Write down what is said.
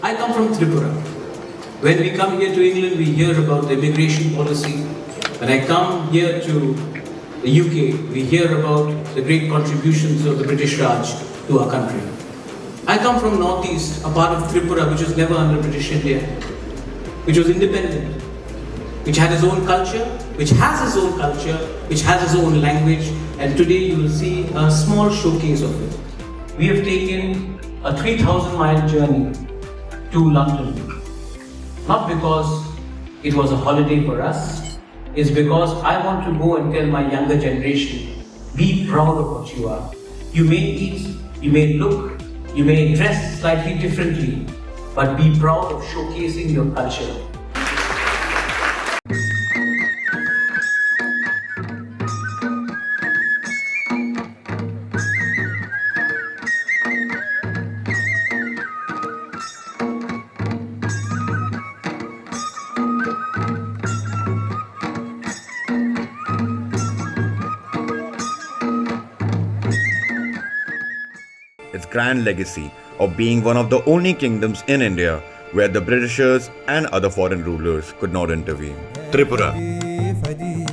I come from Tripura. When we come here to England, we hear about the immigration policy. When I come here to the UK, we hear about the great contributions of the British Raj to our country. I come from Northeast, a part of Tripura which was never under British India, which was independent, which had its own culture, which has its own culture, which has its own language, and today you will see a small showcase of it. We have taken a 3,000-mile journey to London, not because it was a holiday for us, it's because I want to go and tell my younger generation, be proud of what you are. You may eat, you may look, you may dress slightly differently, but be proud of showcasing your culture. Its grand legacy of being one of the only kingdoms in India where the Britishers and other foreign rulers could not intervene. Tripura. Fadi,